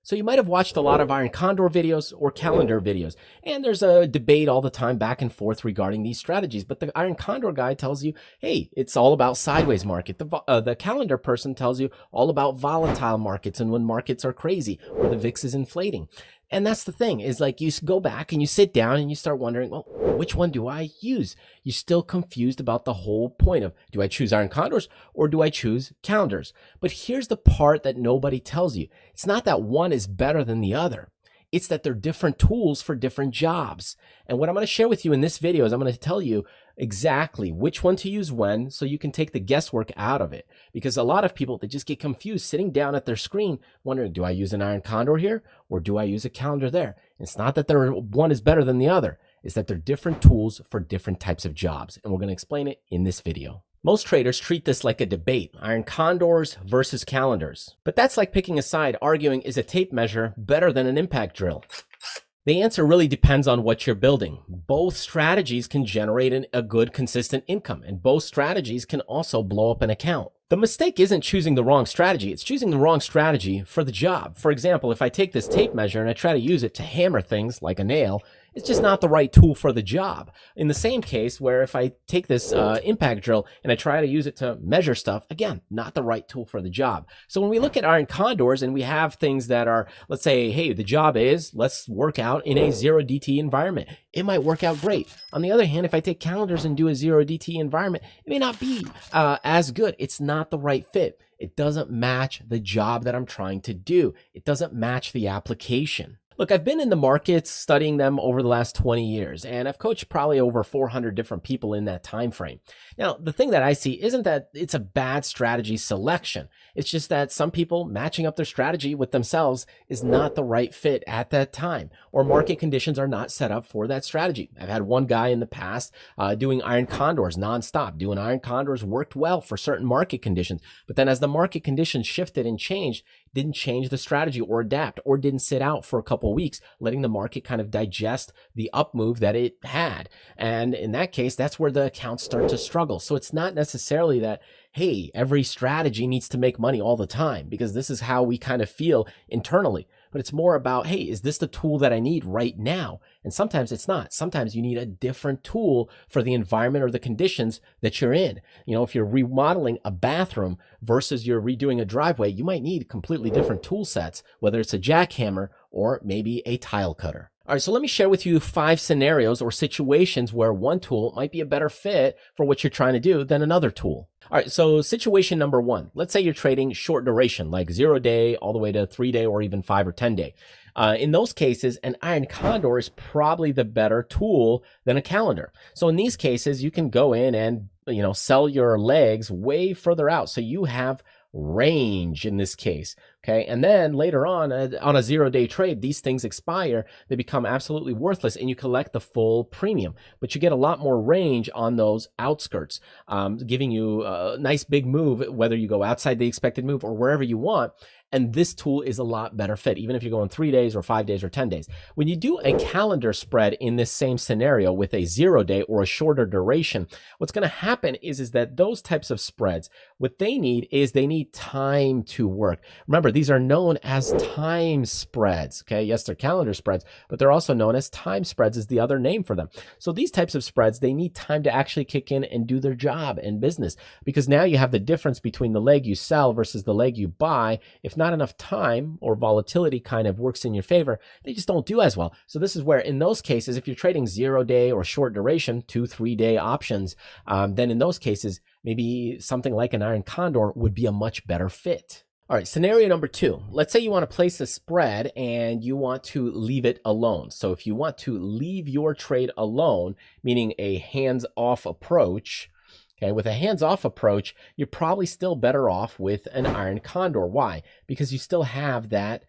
So you might have watched a lot of iron condor videos or calendar videos, and there's a debate all the time back and forth regarding these strategies. But the iron condor guy tells you, hey, it's all about sideways market. The calendar person tells you all about volatile markets and when markets are crazy or the VIX is inflating. And that's the thing, is like you go back and you sit down and you start wondering, well, which one do I use? You're still confused about the whole point of, do I choose iron condors or do I choose calendars? But here's the part that nobody tells you. It's not that one is better than the other. It's that they're different tools for different jobs. And what I'm going to share with you in this video is I'm going to tell you exactly which one to use when, so you can take the guesswork out of it. Because a lot of people, they just get confused sitting down at their screen wondering, do I use an iron condor here or do I use a calendar there? And it's not that one is better than the other. It's that they're different tools for different types of jobs. And we're going to explain it in this video. Most traders treat this like a debate, iron condors versus calendars. But that's like picking a side, arguing, is a tape measure better than an impact drill? The answer really depends on what you're building. Both strategies can generate a good, consistent income, and both strategies can also blow up an account. The mistake isn't choosing the wrong strategy, it's choosing the wrong strategy for the job. For example, if I take this tape measure and I try to use it to hammer things like a nail, it's just not the right tool for the job. In the same case, where if I take this impact drill and I try to use it to measure stuff, again, not the right tool for the job. So when we look at iron condors and we have things that are, let's say, hey, the job is, let's work out in a 0 DT environment. It might work out great. On the other hand, if I take calendars and do a 0 DT environment, it may not be as good. It's not the right fit. It doesn't match the job that I'm trying to do. It doesn't match the application. Look, I've been in the markets studying them over the last 20 years, and I've coached probably over 400 different people in that time frame. Now, the thing that I see isn't that it's a bad strategy selection. It's just that some people matching up their strategy with themselves is not the right fit at that time, or market conditions are not set up for that strategy. I've had one guy in the past doing iron condors nonstop. Doing iron condors worked well for certain market conditions, but then as the market conditions shifted and changed, didn't change the strategy or adapt, or didn't sit out for a couple weeks, letting the market kind of digest the up move that it had. And in that case, that's where the accounts start to struggle. So it's not necessarily that, hey, every strategy needs to make money all the time, because this is how we kind of feel internally. But it's more about, hey, is this the tool that I need right now? And sometimes it's not. Sometimes you need a different tool for the environment or the conditions that you're in. You know, if you're remodeling a bathroom versus you're redoing a driveway, you might need completely different tool sets, whether it's a jackhammer or maybe a tile cutter. All right, so let me share with you 5 scenarios or situations where one tool might be a better fit for what you're trying to do than another tool. All right, so situation number 1, let's say you're trading short duration, like 0 day all the way to 3 day or even 5 or 10 day. In those cases, an iron condor is probably the better tool than a calendar. So in these cases, you can go in and, sell your legs way further out. So you have range in this case. Okay. And then later on a 0 day trade, these things expire. They become absolutely worthless and you collect the full premium, but you get a lot more range on those outskirts, giving you a nice big move, whether you go outside the expected move or wherever you want. And this tool is a lot better fit, even if you're going 3 days or 5 days or 10 days. When you do a calendar spread in this same scenario with a 0 day or a shorter duration, what's going to happen is that those types of spreads, what they need is they need time to work. Remember, these are known as time spreads. Okay. Yes, they're calendar spreads, but they're also known as time spreads is the other name for them. So these types of spreads, they need time to actually kick in and do their job in business, because now you have the difference between the leg you sell versus the leg you buy. If not enough time or volatility kind of works in your favor, they just don't do as well. So this is where in those cases, if you're trading 0 day or short duration, 2-3 day options, then in those cases, maybe something like an iron condor would be a much better fit. All right, scenario number 2. Let's say you want to place a spread and you want to leave it alone. So if you want to leave your trade alone, meaning a hands-off approach, okay, with a hands-off approach, you're probably still better off with an iron condor. Why? Because you still have that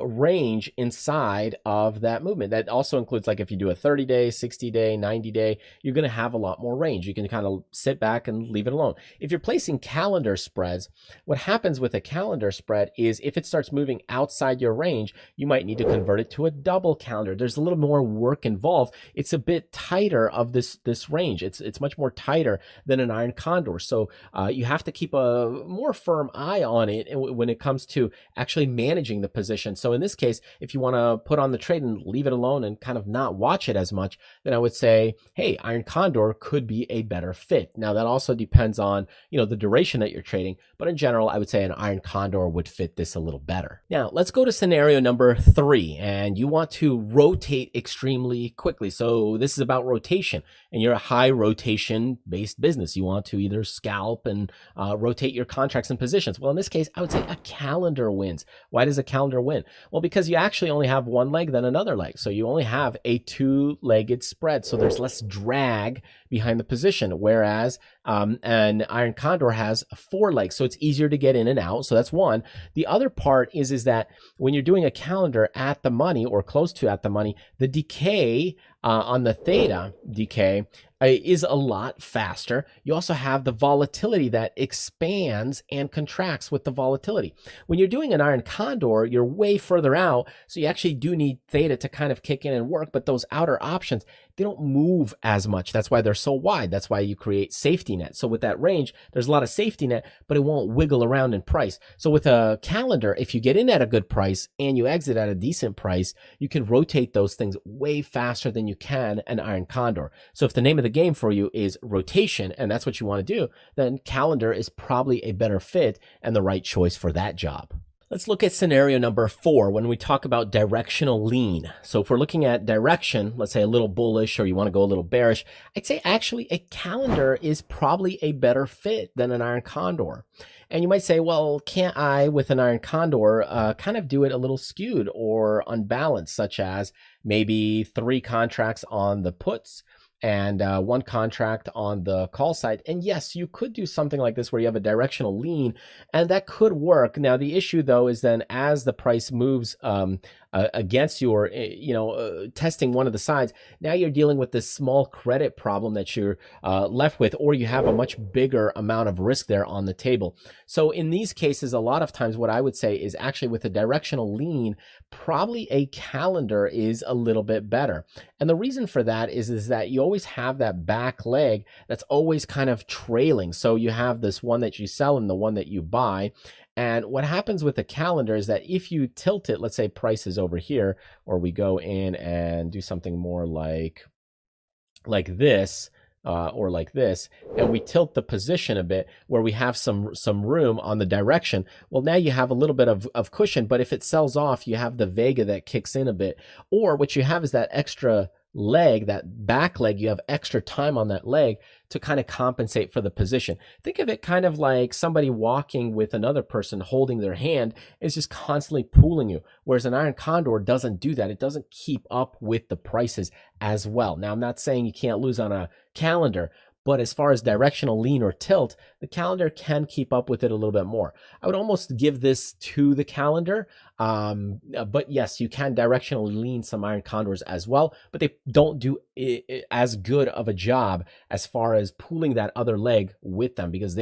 range inside of that movement. That also includes, like if you do a 30 day, 60 day, 90 day, you're going to have a lot more range. You can kind of sit back and leave it alone. If you're placing calendar spreads, what happens with a calendar spread is if it starts moving outside your range, you might need to convert it to a double calendar. There's a little more work involved. It's a bit tighter of this range. It's much more tighter than an iron condor. So you have to keep a more firm eye on it when it comes to actually managing the position position. So in this case, if you want to put on the trade and leave it alone and kind of not watch it as much, then I would say, hey, iron condor could be a better fit. Now that also depends on, the duration that you're trading, but in general, I would say an iron condor would fit this a little better. Now let's go to scenario number 3, and you want to rotate extremely quickly. So this is about rotation, and you're a high rotation based business. You want to either scalp and rotate your contracts and positions. Well, in this case, I would say a calendar wins. Why does a calendar win? Well, because you actually only have one leg than another leg. So you only have a 2-legged spread. So there's less drag behind the position, whereas an iron condor has 4 legs. So it's easier to get in and out. So that's one. The other part is that when you're doing a calendar at the money or close to at the money, the decay on the theta decay is a lot faster. You also have the volatility that expands and contracts with the volatility. When you're doing an iron condor, you're way further out, so you actually do need theta to kind of kick in and work, but those outer options, they don't move as much. That's why they're so wide. That's why you create safety net. So with that range, there's a lot of safety net, but it won't wiggle around in price. So with a calendar, if you get in at a good price and you exit at a decent price, you can rotate those things way faster than you can an iron condor. So if the name of the game for you is rotation, and that's what you want to do, then calendar is probably a better fit and the right choice for that job. Let's look at scenario number 4 when we talk about directional lean. So if we're looking at direction, let's say a little bullish or you want to go a little bearish, I'd say actually a calendar is probably a better fit than an iron condor. And you might say, well, can't I, with an iron condor, kind of do it a little skewed or unbalanced, such as maybe 3 contracts on the puts and 1 contract on the call side? And yes, you could do something like this where you have a directional lean, and that could work. Now, the issue though is then as the price moves against you, or testing one of the sides, now you're dealing with this small credit problem that you're left with, or you have a much bigger amount of risk there on the table. So in these cases, a lot of times what I would say is actually with a directional lean, probably a calendar is a little bit better. And the reason for that is that you always have that back leg that's always kind of trailing. So you have this one that you sell and the one that you buy. And what happens with the calendar is that if you tilt it, let's say price is over here, or we go in and do something more like this, or like this, and we tilt the position a bit where we have some room on the direction, well, now you have a little bit of cushion. But if it sells off, you have the vega that kicks in a bit, or what you have is that extra leg, that back leg, you have extra time on that leg to kind of compensate for the position. Think of it kind of like somebody walking with another person holding their hand is just constantly pulling you, whereas an iron condor doesn't do that. It doesn't keep up with the prices as well. Now, I'm not saying you can't lose on a calendar, but as far as directional lean or tilt, the calendar can keep up with it a little bit more. I would almost give this to the calendar. But yes, you can directionally lean some iron condors as well, but they don't do as good of a job as far as pulling that other leg with them, because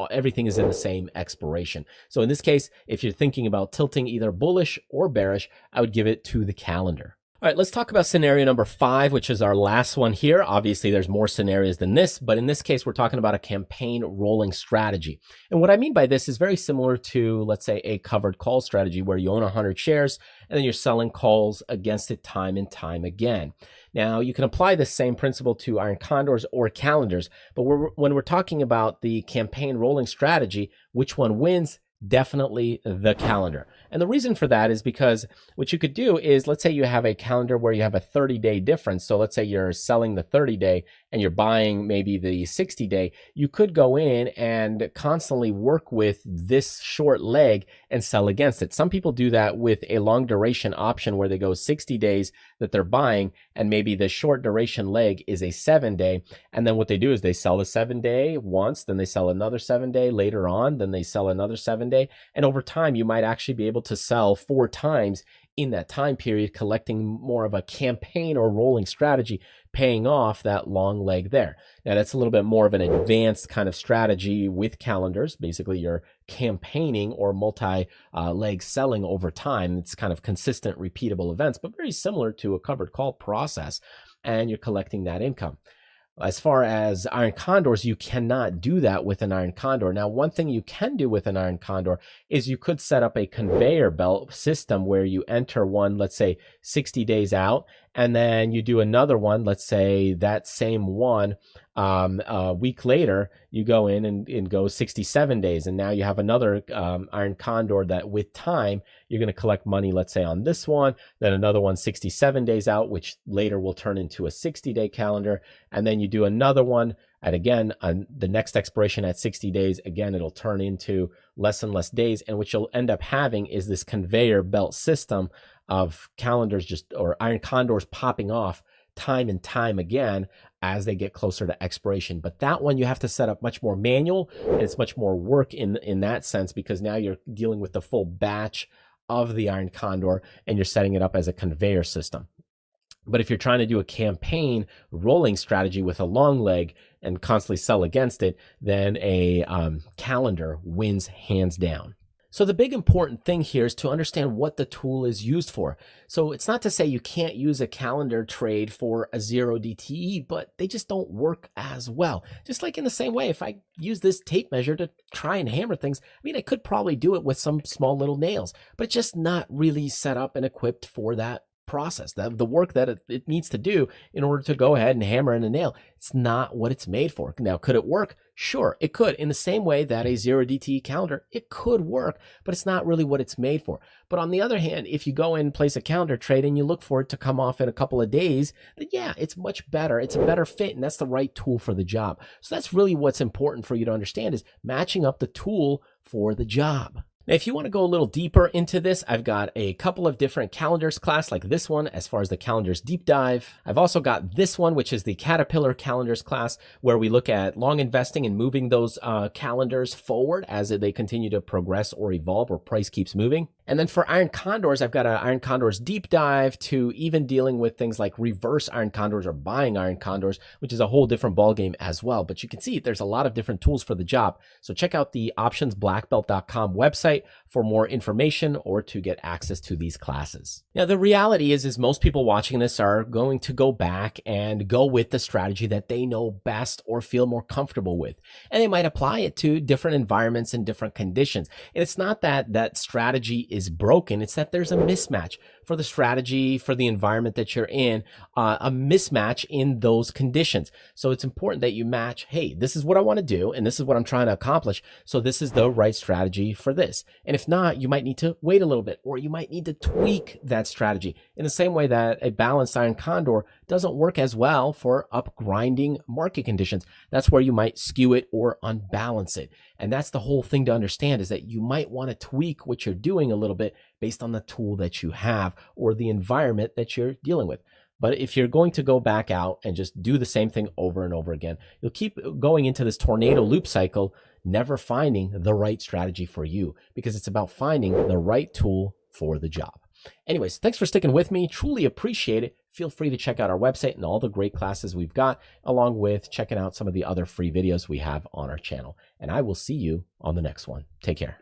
everything is in the same expiration. So in this case, if you're thinking about tilting either bullish or bearish, I would give it to the calendar. All right, let's talk about scenario number 5, which is our last one here. Obviously, there's more scenarios than this, but in this case, we're talking about a campaign rolling strategy. And what I mean by this is very similar to, let's say, a covered call strategy where you own 100 shares and then you're selling calls against it time and time again. Now, you can apply the same principle to iron condors or calendars, but when we're talking about the campaign rolling strategy, which one wins? Definitely the calendar. And the reason for that is because what you could do is, let's say you have a calendar where you have a 30-day difference. So let's say you're selling the 30-day and you're buying maybe the 60-day. You could go in and constantly work with this short leg and sell against it. Some people do that with a long duration option where they go 60 days that they're buying, and maybe the short duration leg is a 7-day. And then what they do is they sell the 7-day once, then they sell another 7-day later on, then they sell another 7-day. And over time, you might actually be able to sell 4 times in that time period, collecting more of a campaign or rolling strategy, paying off that long leg there. Now, that's a little bit more of an advanced kind of strategy with calendars. Basically, you're campaigning or multi-leg selling over time. It's kind of consistent, repeatable events, but very similar to a covered call process, and you're collecting that income. As far as iron condors, you cannot do that with an iron condor. Now, one thing you can do with an iron condor is you could set up a conveyor belt system where you enter one, let's say 60 days out, and then you do another one, let's say that same one, a week later, you go in and go 67 days. And now you have another iron condor that with time, you're going to collect money, let's say on this one, then another one 67 days out, which later will turn into a 60-day calendar. And then you do another one, and again, on the next expiration at 60 days, again, it'll turn into less and less days. And what you'll end up having is this conveyor belt system of calendars or iron condors popping off time and time again as they get closer to expiration. But that one you have to set up much more manual, and it's much more work in that sense, because now you're dealing with the full batch of the iron condor and you're setting it up as a conveyor system. But if you're trying to do a campaign rolling strategy with a long leg and constantly sell against it, then a calendar wins hands down. So the big important thing here is to understand what the tool is used for. So it's not to say you can't use a calendar trade for a 0 DTE, but they just don't work as well. Just like in the same way, if I use this tape measure to try and hammer things, I mean, I could probably do it with some small little nails, but it's just not really set up and equipped for that process, the work that it needs to do in order to go ahead and hammer in a nail. It's not what it's made for. Now, could it work? Sure, it could. In the same way that a 0 DTE calendar, it could work, but it's not really what it's made for. But on the other hand, if you go in and place a calendar trade and you look for it to come off in a couple of days, then yeah, it's much better. It's a better fit, and that's the right tool for the job. So that's really what's important for you to understand, is matching up the tool for the job. Now, if you want to go a little deeper into this, I've got a couple of different calendars class like this one, as far as the calendars deep dive. I've also got this one, which is the Caterpillar calendars class, where we look at long investing and moving those calendars forward as they continue to progress or evolve, or price keeps moving. And then for iron condors, I've got an iron condors deep dive, to even dealing with things like reverse iron condors or buying iron condors, which is a whole different ballgame as well. But you can see there's a lot of different tools for the job. So check out the optionsblackbelt.com website for more information or to get access to these classes. Now, the reality is most people watching this are going to go back and go with the strategy that they know best or feel more comfortable with. And they might apply it to different environments and different conditions. And it's not that that strategy is broken. It's that there's a mismatch for the strategy, for the environment that you're in, a mismatch in those conditions. So it's important that you match, hey, this is what I want to do, and this is what I'm trying to accomplish. So this is the right strategy for this. And if not, you might need to wait a little bit, or you might need to tweak that strategy in the same way that a balanced iron condor doesn't work as well for up grinding market conditions. That's where you might skew it or unbalance it. And that's the whole thing to understand, is that you might want to tweak what you're doing a little bit based on the tool that you have or the environment that you're dealing with. But if you're going to go back out and just do the same thing over and over again, you'll keep going into this tornado loop cycle, never finding the right strategy for you, because it's about finding the right tool for the job. Anyways, thanks for sticking with me. Truly appreciate it. Feel free to check out our website and all the great classes we've got, along with checking out some of the other free videos we have on our channel. And I will see you on the next one. Take care.